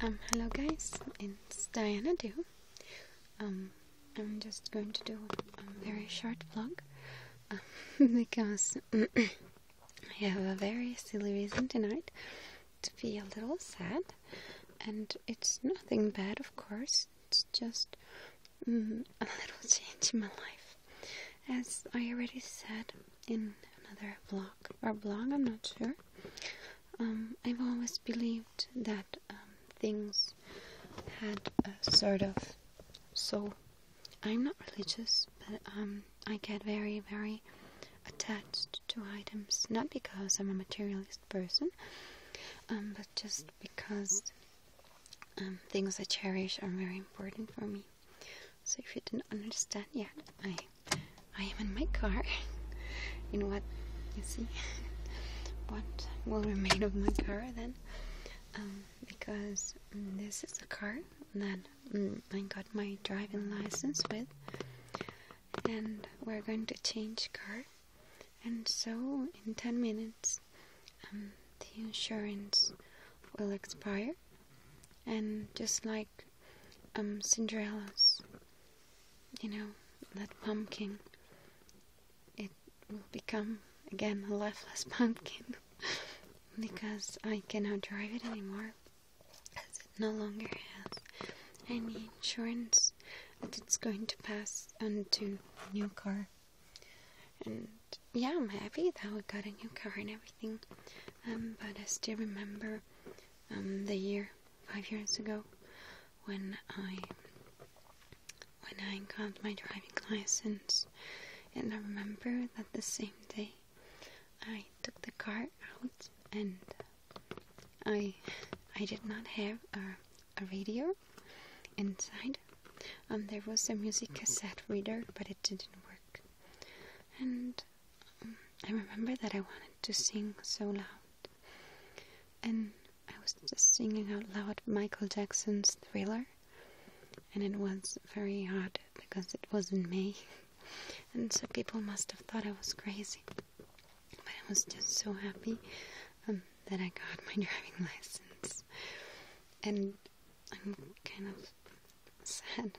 Hello guys, it's DianaDew. I'm just going to do a very short vlog because I have a very silly reason tonight to be a little sad, and it's nothing bad, of course. It's just a little change in my life. As I already said in another vlog or blog, I'm not sure. I've always believed that things had a sort of soul. I'm not religious, but I get very, very attached to items, not because I'm a materialist person, but just because things I cherish are very important for me. So if you didn't understand yet, I am in my car, in what, you see, what will remain of my car then, because this is a car that I got my driving license with, and we're going to change car, and so in 10 minutes the insurance will expire, and just like Cinderella's, you know, that pumpkin, it will become again a lifeless pumpkin because I cannot drive it anymore, as it no longer has any insurance, and it's going to pass on to a new car. And yeah, I'm happy that we got a new car and everything, but I still remember the year 5 years ago when I got my driving license, and I remember that the same day I took the car out, and I did not have a radio inside. There was a music cassette reader, but it didn't work. And I remember that I wanted to sing so loud, and I was just singing out loud Michael Jackson's Thriller, and it was very odd because it was in May, and so people must have thought I was crazy. But I was just so happy that I got my driving license, and I'm kind of sad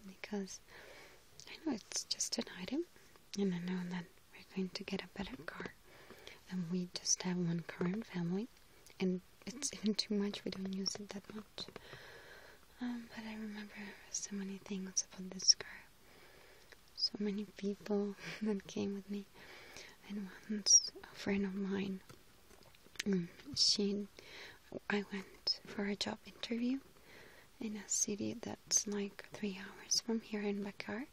because I know it's just an item, and I know that we're going to get a better car, and we just have one car in family, and it's even too much. We don't use it that much. But I remember so many things about this car, so many people that came with me, and once a friend of mine, I went for a job interview in a city that's like 3 hours from here in my car,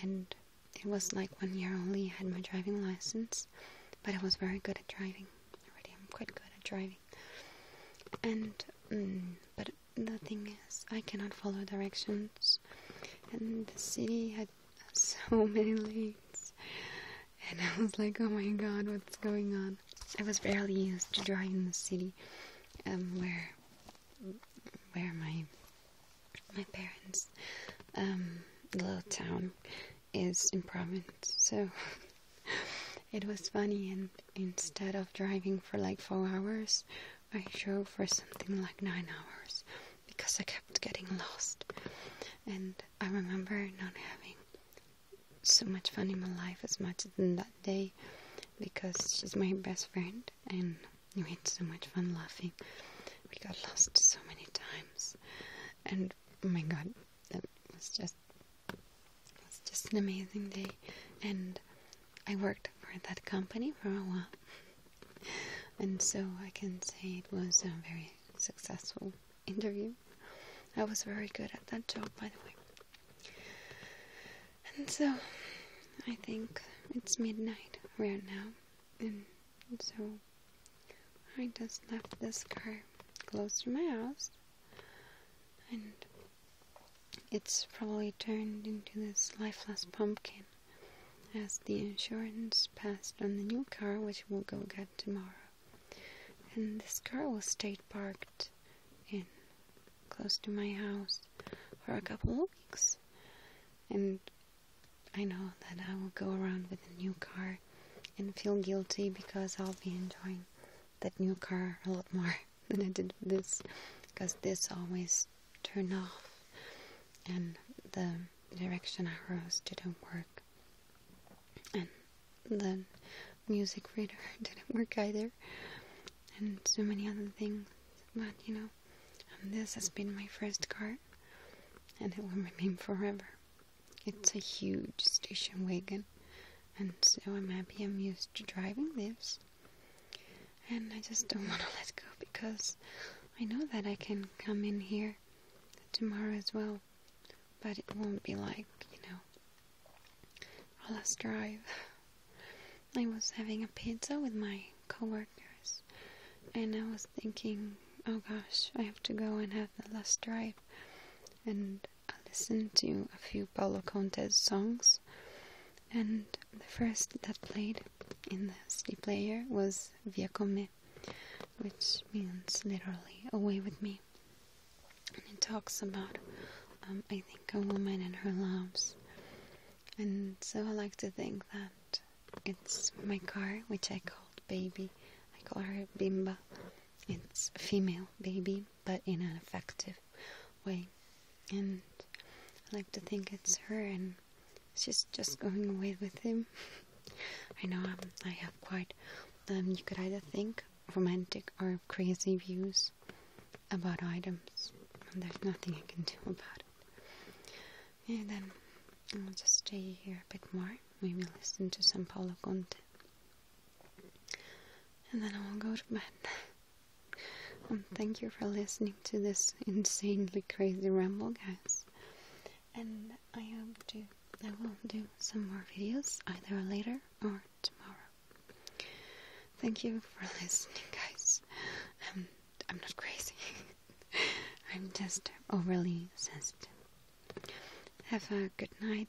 and it was like 1 year only I had my driving license, but I was very good at driving already. I'm quite good at driving, and but the thing is, I cannot follow directions, and the city had so many lanes, and I was like, oh my god, what's going on? I was barely used to driving in the city, where my parents' little town is in province. So it was funny, and instead of driving for like 4 hours, I drove for something like 9 hours because I kept getting lost. And I remember not having so much fun in my life as much as in that day, because she's my best friend and we had so much fun laughing. We got lost so many times, and oh my god, that was just an amazing day. And I worked for that company for a while, and so I can say it was a very successful interview. I was very good at that job, by the way. And so I think it's midnight right now, and so I just left this car close to my house, and it's probably turned into this lifeless pumpkin as the insurance passed on the new car, which we'll go get tomorrow. And this car will stay parked in close to my house for a couple of weeks, and I know that I will go around with a new car and feel guilty because I'll be enjoying that new car a lot more than I did with this because this always turned off and the direction arrows didn't work, and the music reader didn't work either, and so many other things. But you know, this has been my first car, and it will remain forever. It's a huge station wagon, and so I'm happy I'm used to driving this. And I just don't want to let go, because I know that I can come in here tomorrow as well, but it won't be like, you know, a last drive. I was having a pizza with my coworkers, and I was thinking, oh gosh, I have to go and have the last drive. And I listened to a few Paulo Conte's songs, and the first that played in the CD player was Via con me, which means literally away with me. And it talks about, I think, a woman and her loves. And so I like to think that it's my car, which I called Baby. I call her Bimba. It's a female baby, but in an effective way. And I like to think it's her, and she's just going away with him. I know I have quite, you could either think romantic or crazy views about items, and there's nothing I can do about it. And then I'll just stay here a bit more, maybe listen to some Paulo Conte, and then I will go to bed. Thank you for listening to this insanely crazy ramble, guys. And I will do some more videos either later or tomorrow. Thank you for listening, guys. I'm not crazy. I'm just overly sensitive. Have a good night.